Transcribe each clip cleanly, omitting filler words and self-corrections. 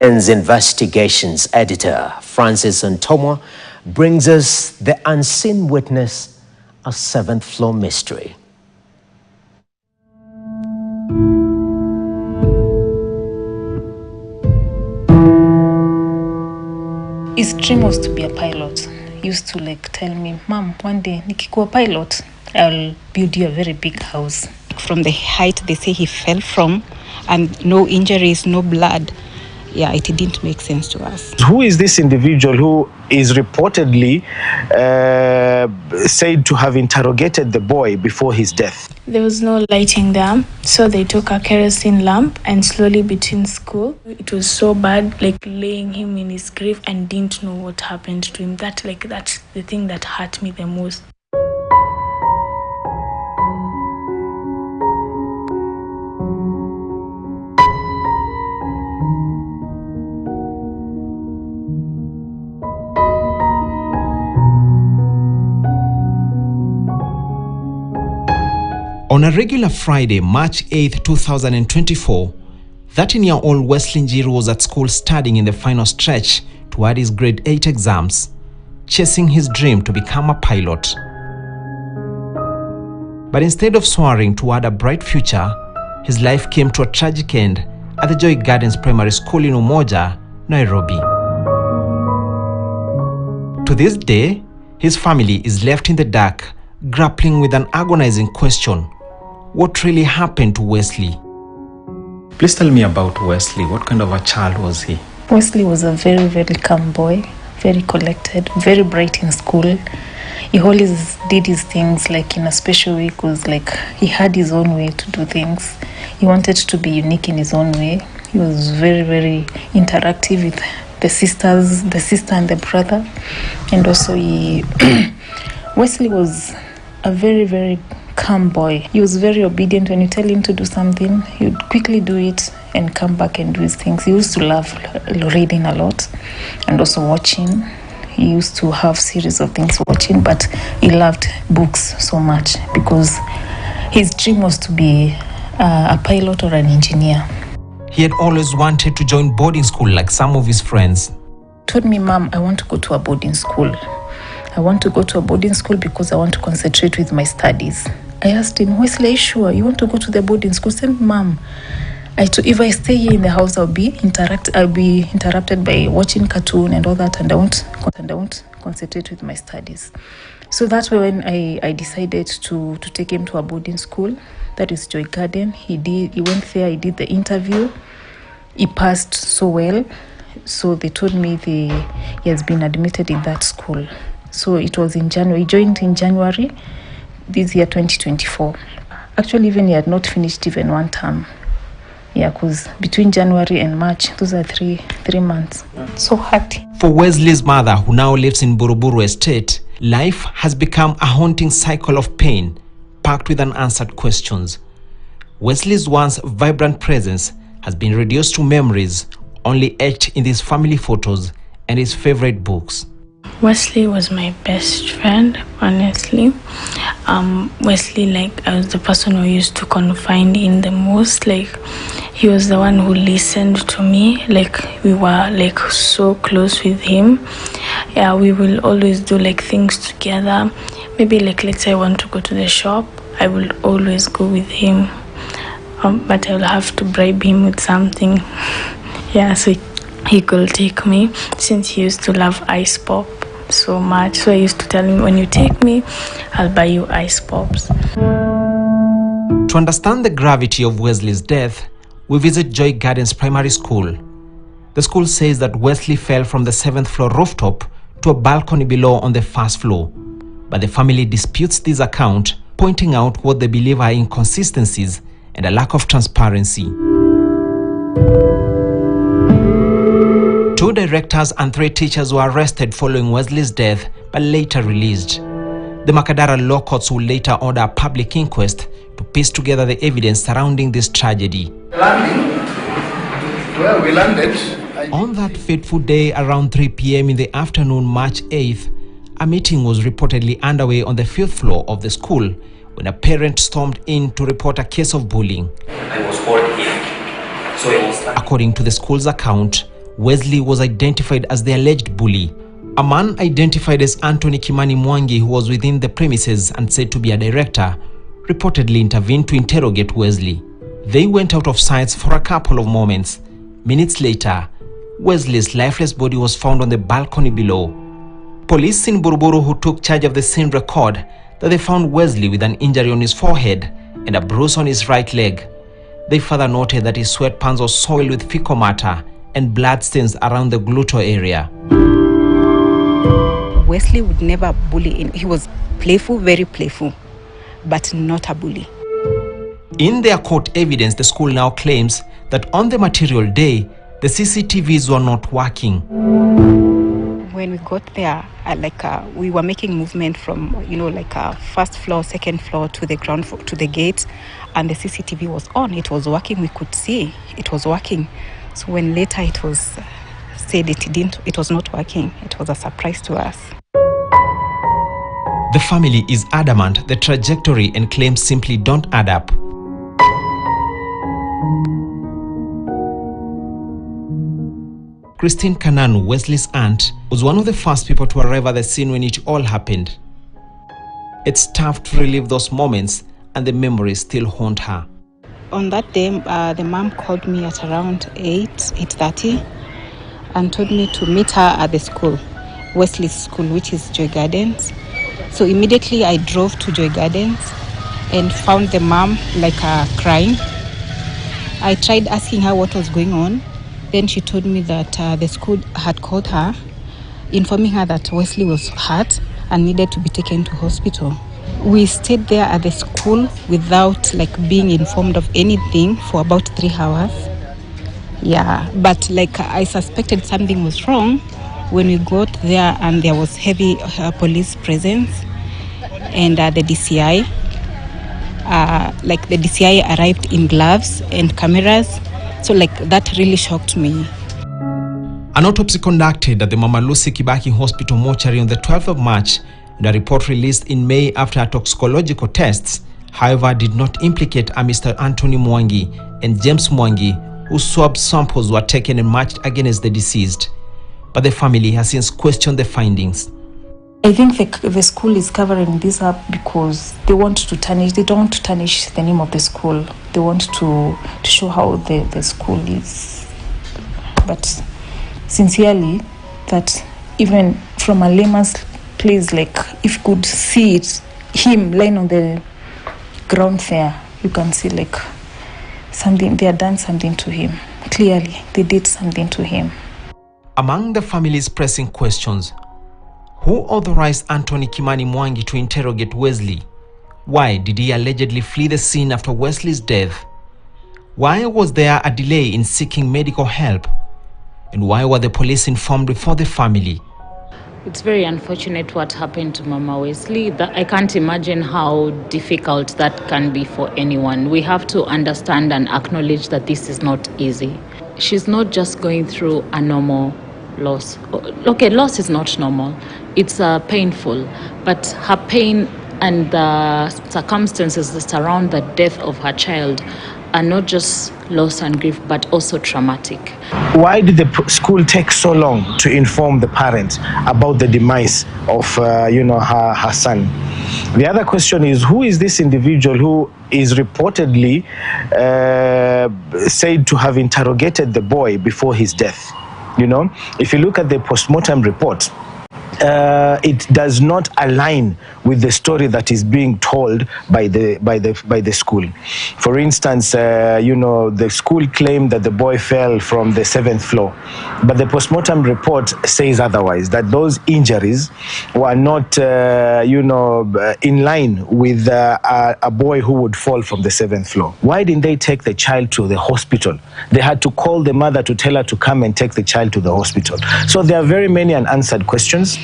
Investigations editor Francis Ontomwa brings us the unseen witness, a seventh floor mystery. His dream was to be a pilot. He used to tell me, "Mom, one day nikikuwa pilot, I'll build you a very big house." From the height they say he fell from, and no injuries, no blood. Yeah, it didn't make sense to us. Who is this individual who is reportedly said to have interrogated the boy before his death? There was no lighting there, so they took a kerosene lamp and slowly between school. It was so bad, laying him in his grave and didn't know what happened to him. That's the thing that hurt me the most. On a regular Friday, March 8, 2024, 13-year-old Wesley Njiru was at school studying in the final stretch toward his grade 8 exams, chasing his dream to become a pilot. But instead of soaring toward a bright future, his life came to a tragic end at the Joy Gardens Primary School in Umoja, Nairobi. To this day, his family is left in the dark, grappling with an agonizing question: what really happened to Wesley? Please tell me about Wesley. What kind of a child was he? Wesley was a very, very calm boy, very collected, very bright in school. He always did his things in a special way because he had his own way to do things. He wanted to be unique in his own way. He was very, very interactive with the sister and the brother. And also Wesley was a very, very calm boy. He was very obedient. When you tell him to do something, he would quickly do it and come back and do his things. He used to love reading a lot and also watching. He used to have series of things watching, but he loved books so much because his dream was to be a pilot or an engineer. He had always wanted to join boarding school like some of his friends. He told me, "Mom, I want to go to a boarding school. I want to go to a boarding school because I want to concentrate with my studies." I asked him, "Wesley, are you sure you want to go to the boarding school?" He said, "Mom, if I stay here in the house, I'll be interrupted by watching cartoon and all that, and I won't concentrate with my studies." So that's when I decided to take him to a boarding school. That is Joy Garden. He went there, he did the interview. He passed so well. So they told me he has been admitted in that school. So it was in January. He joined in January this year, 2024. Actually, even he had not finished even one term. Yeah, because between January and March, those are three months. So hard. For Wesley's mother, who now lives in Buruburu Estate, life has become a haunting cycle of pain, packed with unanswered questions. Wesley's once vibrant presence has been reduced to memories only etched in his family photos and his favorite books. Wesley was my best friend, honestly. Wesley, I was the person who used to confide in the most. He was the one who listened to me. We were so close with him. Yeah, we will always do things together. Maybe let's say I want to go to the shop, I will always go with him. But I will have to bribe him with something. Yeah, so he could take me, since he used to love ice pop so much. So I used to tell him, "When you take me, I'll buy you ice pops." To understand the gravity of Wesley's death, we visit Joy Gardens Primary School. The school says that Wesley fell from the 7th floor rooftop to a balcony below on the 1st floor. But the family disputes this account, pointing out what they believe are inconsistencies and a lack of transparency. 2 directors and 3 teachers were arrested following Wesley's death, but later released. The Makadara law courts will later order a public inquest to piece together the evidence surrounding this tragedy. We landed. On that fateful day around 3 p.m. in the afternoon, March 8th, a meeting was reportedly underway on the 5th floor of the school when a parent stormed in to report a case of bullying. I was called in, so I was... According to the school's account, Wesley was identified as the alleged bully. A man identified as Anthony Kimani Mwangi, who was within the premises and said to be a director, reportedly intervened to interrogate Wesley. They went out of sight for a couple of moments. Minutes later, Wesley's lifeless body was found on the balcony below. Police in Buruburu, who took charge of the scene, record that they found Wesley with an injury on his forehead and a bruise on his right leg. They further noted that his sweatpants were soiled with fecal matter and bloodstains around the gluteal area. Wesley would never bully. He was playful, very playful, but not a bully. In their court evidence, the school now claims that on the material day, the CCTVs were not working. When we got there, we were making movement from, first floor, second floor to the ground floor, to the gate, and the CCTV was on. It was working. We could see it was working. So when later it was said it was not working, it was a surprise to us. The family is adamant the trajectory and claims simply don't add up. Christine Kananu, Wesley's aunt, was one of the first people to arrive at the scene when it all happened. It's tough to relive those moments, and the memories still haunt her. On that day, the mom called me at around 8:30 and told me to meet her at the school, Wesley's school, which is Joy Gardens. So immediately I drove to Joy Gardens and found the mom crying. I tried asking her what was going on. Then she told me that the school had called her, informing her that Wesley was hurt and needed to be taken to hospital. We stayed there at the school without being informed of anything for about 3 hours. Yeah, but I suspected something was wrong when we got there, and there was heavy police presence and the DCI. The DCI arrived in gloves and cameras. So that really shocked me. An autopsy conducted at the Mama Lucy Kibaki Hospital mortuary on the 12th of March and a report released in May after toxicological tests, however, did not implicate a Mr. Anthony Mwangi and James Mwangi, whose swab samples were taken and matched against the deceased. But the family has since questioned the findings. I think the school is covering this up because they want to tarnish. They don't want to tarnish the name of the school. They want to show how the school is. But sincerely, that even from a layman's place, if you could see him lying on the ground there, you can see something. They had done something to him. Clearly, they did something to him. Among the family's pressing questions: who authorized Anthony Kimani Mwangi to interrogate Wesley? Why did he allegedly flee the scene after Wesley's death? Why was there a delay in seeking medical help? And why were the police informed before the family? It's very unfortunate what happened to Mama Wesley. I can't imagine how difficult that can be for anyone. We have to understand and acknowledge that this is not easy. She's not just going through a normal loss. Okay, loss is not normal. It's painful, but her pain and the circumstances that surround the death of her child are not just loss and grief, but also traumatic. Why did the school take so long to inform the parents about the demise of, her son? The other question is, who is this individual who is reportedly said to have interrogated the boy before his death? If you look at the postmortem report, it does not align with the story that is being told by the school. For instance, the school claimed that the boy fell from the 7th floor, but the postmortem report says otherwise, that those injuries were not in line with a boy who would fall from the 7th floor. Why didn't they take the child to the hospital? They had to call the mother to tell her to come and take the child to the hospital. So there are very many unanswered questions.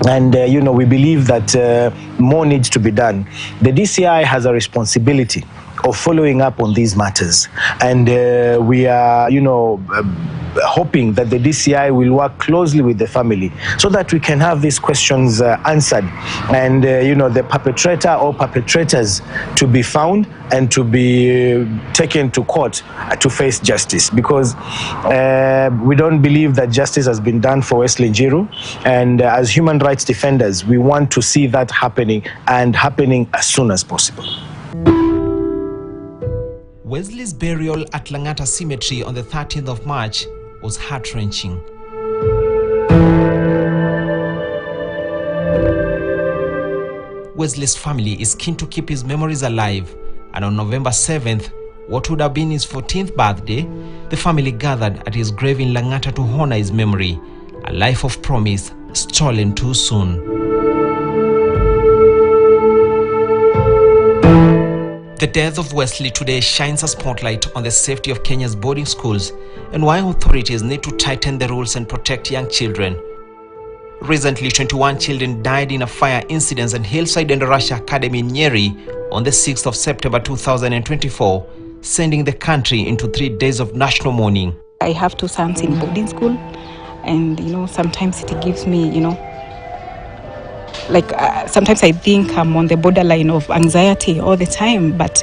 And, we believe that more needs to be done. The DCI has a responsibility of following up on these matters. And we are, hoping that the DCI will work closely with the family so that we can have these questions answered, and the perpetrator or perpetrators to be found and to be taken to court to face justice, because we don't believe that justice has been done for Wesley Njiru, and as human rights defenders we want to see that happening, and happening as soon as possible. Wesley's burial at Langata Cemetery on the 13th of March was heart-wrenching. Wesley's family is keen to keep his memories alive, and on November 7th, what would have been his 14th birthday, the family gathered at his grave in Langata to honor his memory, a life of promise stolen too soon. The death of Wesley today shines a spotlight on the safety of Kenya's boarding schools and why authorities need to tighten the rules and protect young children. Recently, 21 children died in a fire incident at Hillside and Russia Academy in Njiru on the 6th of September 2024, sending the country into 3 days of national mourning. I have 2 sons in boarding school, and sometimes it gives me, sometimes I think I'm on the borderline of anxiety all the time, but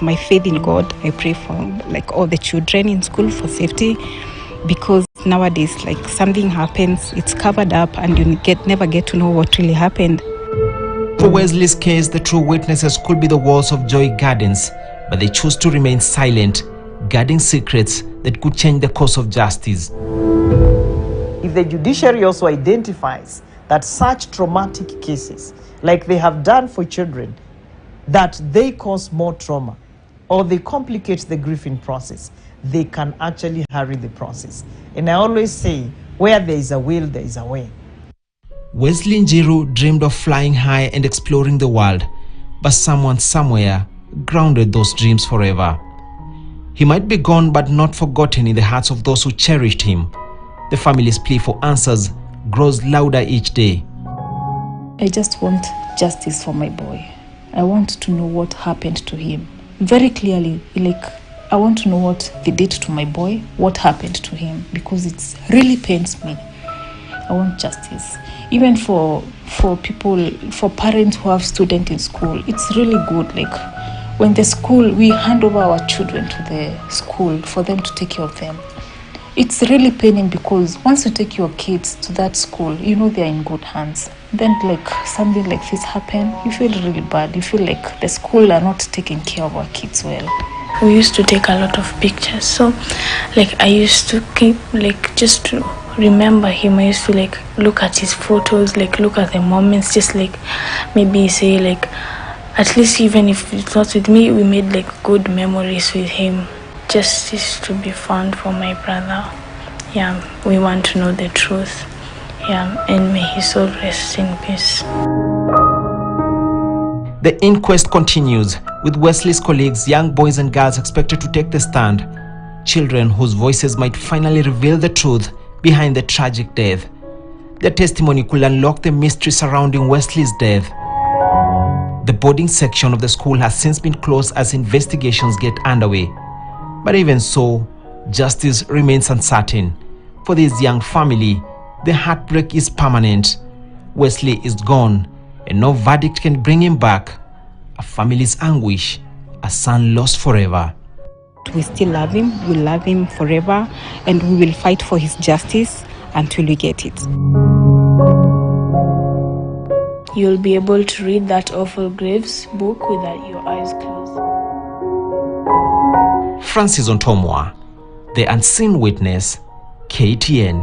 my faith in God, I pray for all the children in school for safety, because nowadays something happens, it's covered up, and you never get to know what really happened. For Wesley's case, the true witnesses could be the walls of Joy Gardens, but they choose to remain silent, guarding secrets that could change the course of justice. If the judiciary also identifies that such traumatic cases, like they have done for children, that they cause more trauma or they complicate the grieving process, they can actually hurry the process. And I always say, where there is a will, there is a way. Wesley Njiru dreamed of flying high and exploring the world, but someone somewhere grounded those dreams forever. He might be gone, but not forgotten in the hearts of those who cherished him. The family's plea for answers grows louder each day. I just want justice for my boy. I want to know what happened to him. Very clearly, I want to know what they did to my boy, what happened to him, because it really pains me. I want justice. Even for people, for parents who have students in school, it's really good. When the school, we hand over our children to the school for them to take care of them. It's really paining, because once you take your kids to that school, they're in good hands. Then something like this happen, you feel really bad. You feel like the school are not taking care of our kids well. We used to take a lot of pictures, so I used to keep just to remember him. I used to look at his photos, look at the moments, just maybe say at least even if it's not with me, we made good memories with him. Justice to be found for my brother. Yeah, we want to know the truth. Yeah, and may his soul rest in peace. The inquest continues, with Wesley's colleagues, young boys and girls expected to take the stand. Children whose voices might finally reveal the truth behind the tragic death. Their testimony could unlock the mystery surrounding Wesley's death. The boarding section of the school has since been closed as investigations get underway. But even so, justice remains uncertain. For this young family, the heartbreak is permanent. Wesley is gone, and no verdict can bring him back. A family's anguish, a son lost forever. We still love him, we love him forever, and we will fight for his justice until we get it. You'll be able to read that awful Graves book with your eyes closed. Ontomwa, The Unseen Witness, KTN.